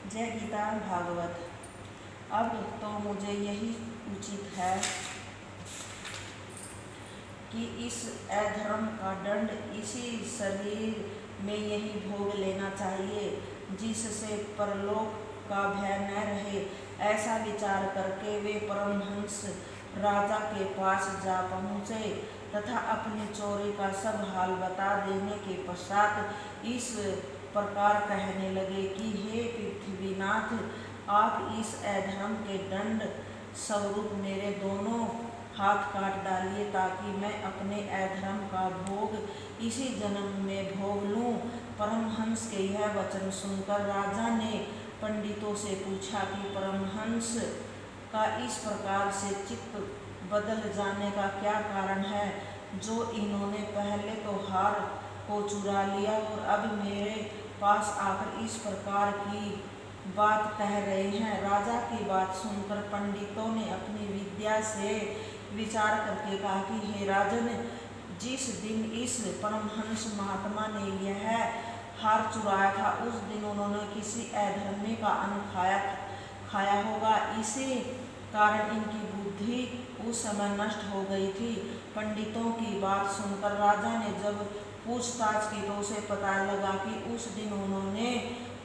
जय गीता भागवत। अब तो मुझे यही उचित है कि इस अधर्म का दंड इसी शरीर में यही भोग लेना चाहिए, जिससे परलोक का भय न रहे। ऐसा विचार करके वे परमहंस राजा के पास जा पहुँचे तथा अपनी चोरी का सब हाल बता देने के पश्चात इस प्रकार कहने लगे कि हे पृथ्वीनाथ, आप इस अधर्म के दंड स्वरूप मेरे दोनों हाथ काट डालिए, ताकि मैं अपने अधर्म का भोग इसी जन्म में भोग लूं। परमहंस के यह वचन सुनकर राजा ने पंडितों से पूछा कि परमहंस का इस प्रकार से चित्त बदल जाने का क्या कारण है, जो इन्होंने पहले तो हार को चुरा लिया और अब मेरे पास आकर इस प्रकार की बात कह रहे हैं। राजा की बात सुनकर पंडितों ने अपनी विद्या से विचार करके कहा कि हे राजन, जिस दिन इस परमहंस महात्मा ने यह हार चुराया था, उस दिन उन्होंने किसी अधर्मी का अन्न खाया होगा। इसी कारण इनकी बुद्धि उस समय नष्ट हो गई थी। पंडितों की बात सुनकर राजा ने जब पूछताछ की तो उसे पता लगा कि उस दिन उन्होंने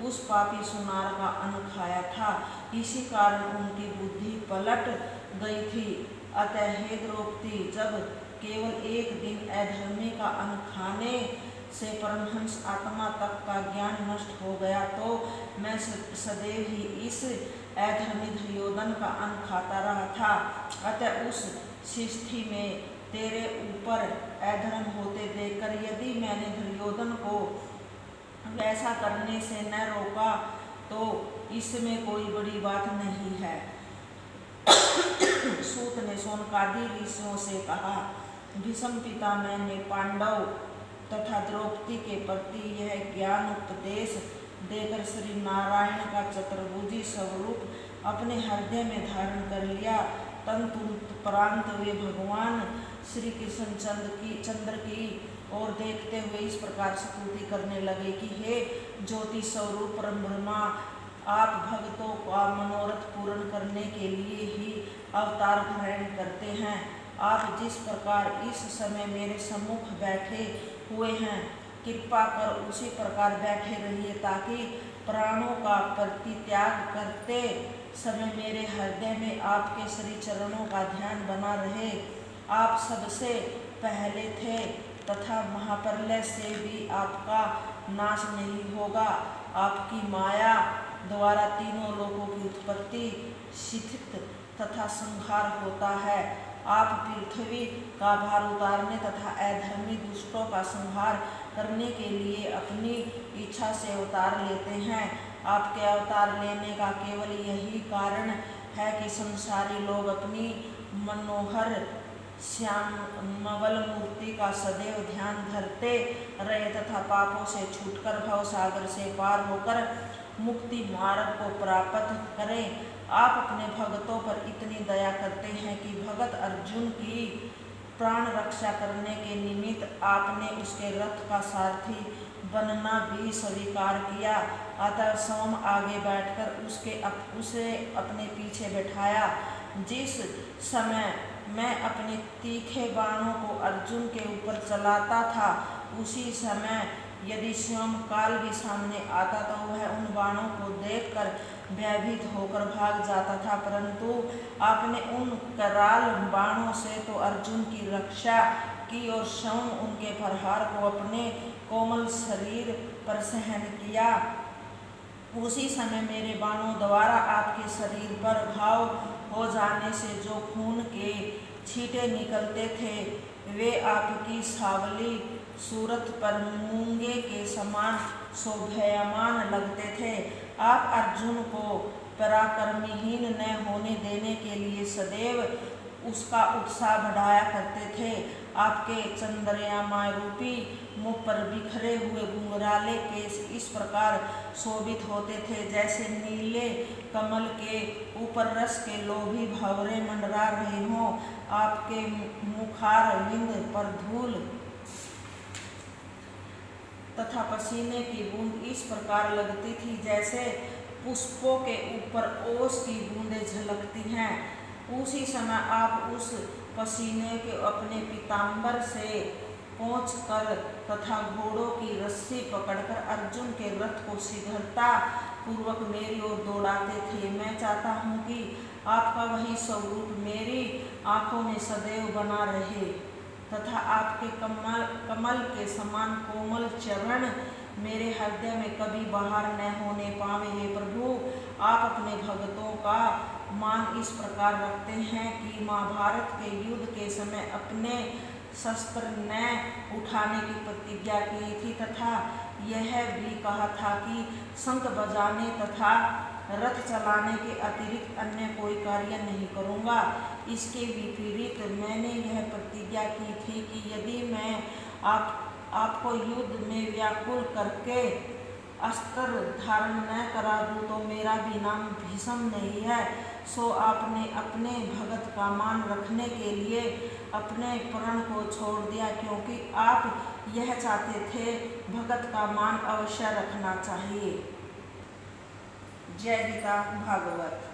उस पापी सुनार का अन्न खाया था, इसी कारण उनकी बुद्धि पलट गई थी। अतः हे द्रौपदी, जब केवल एक दिन अधर्मी का अन्न खाने से परमहंस आत्मा तक का ज्ञान नष्ट हो गया, तो मैं सदैव ही इस अधर्मी दुर्योधन का अन्न खाता रहा था। अतः उस स्थिति में तेरे ऊपर अधर्म होते देखकर यदि मैंने दुर्योधन को वैसा करने से न रोका, तो इसमें कोई बड़ी बात नहीं है। सूत ने शौनकादि ऋषियों से कहा, भीष्म पितामह ने पांडव तथा द्रौपदी के प्रति यह ज्ञान उपदेश देकर श्री नारायण का चतुर्भुजी स्वरूप अपने हृदय में धारण कर लिया। तदुपरांत वे भगवान श्री कृष्ण चंद्र की ओर देखते हुए इस प्रकार स्तुति करने लगे कि हे ज्योति स्वरूप परब्रह्मा, आप भक्तों का मनोरथ पूर्ण करने के लिए ही अवतार ग्रहण करते हैं। आप जिस प्रकार इस समय मेरे सम्मुख बैठे हुए हैं, कृपा कर उसी प्रकार बैठे रहिए, ताकि प्राणों का परित्याग करते समय मेरे हृदय में आपके श्री चरणों का ध्यान बना रहे। आप सबसे पहले थे तथा महाप्रलय से भी आपका नाश नहीं होगा। आपकी माया द्वारा तीनों लोकों की उत्पत्ति, स्थिति तथा संहार होता है। आप पृथ्वी का भार उतारने तथा अधर्मी दुष्टों का संहार करने के लिए अपनी इच्छा से अवतार लेते हैं। आपके अवतार लेने का केवल यही कारण है कि संसारी लोग अपनी मनोहर श्यामल मूर्ति का सदैव ध्यान धरते रहे तथा पापों से छूटकर भव सागर से पार होकर मुक्ति मार्ग को प्राप्त करें। आप अपने भक्तों पर इतनी दया करते हैं कि भगत अर्जुन की प्राण रक्षा करने के निमित्त आपने उसके रथ का सारथी बनना भी स्वीकार किया। अतः स्वयं आगे बैठकर उसे अपने पीछे बैठाया। जिस समय मैं अपने तीखे बाणों को अर्जुन के ऊपर चलाता था, उसी समय यदि स्वयं काल भी सामने आता तो वह उन बाणों को देखकर भयभीत होकर भाग जाता था, परंतु आपने उन कराल बाणों से तो अर्जुन की रक्षा की और स्वयं उनके प्रहार को अपने कोमल शरीर पर सहन किया। उसी समय मेरे बाणों द्वारा आपके शरीर पर घाव हो जाने से जो खून के छींटे निकलते थे, वे आपकी सांवली सूरत पर मूंगे के समान शोभायमान लगते थे। आप अर्जुन को पराक्रमहीन न होने देने के लिए सदैव उसका उत्साह बढ़ाया करते थे। आपके चंद्रयामा रूपी मुख पर बिखरे हुए घुंघराले केश इस प्रकार शोभित होते थे, जैसे नीले कमल के ऊपर रस के लोभी भंवरे मंडरा रहे हों। आपके मुखार विंद पर धूल तथा पसीने की बूंद इस प्रकार लगती थी, जैसे पुष्पों के ऊपर ओस की बूंदें झलकती हैं। उसी समय आप उस पसीने के अपने पीताम्बर से पोंछकर तथा घोड़ों की रस्सी पकड़कर अर्जुन के रथ को शीघ्रता पूर्वक मेरी ओर दौड़ाते थे। मैं चाहता हूँ कि आपका वही स्वरूप मेरी आँखों में सदैव बना रहे तथा आपके कमल के समान कोमल चरण मेरे हृदय में कभी बाहर न होने पावे। हे प्रभु, आप अपने भक्तों का मान इस प्रकार रखते हैं कि महाभारत के युद्ध के समय अपने शस्त्र न उठाने की प्रतिज्ञा की थी तथा यह भी कहा था कि शंख बजाने तथा रथ चलाने के अतिरिक्त अन्य कोई कार्य नहीं करूँगा। इसके विपरीत मैंने यह प्रतिज्ञा की थी कि यदि मैं आपको युद्ध में व्याकुल करके अस्त्र धारण न करा दूँ तो मेरा भी नाम भीष्म नहीं है। सो आपने अपने भगत का मान रखने के लिए अपने प्रण को छोड़ दिया, क्योंकि आप यह चाहते थे भगत का मान अवश्य रखना चाहिए। जय गीता भागवत।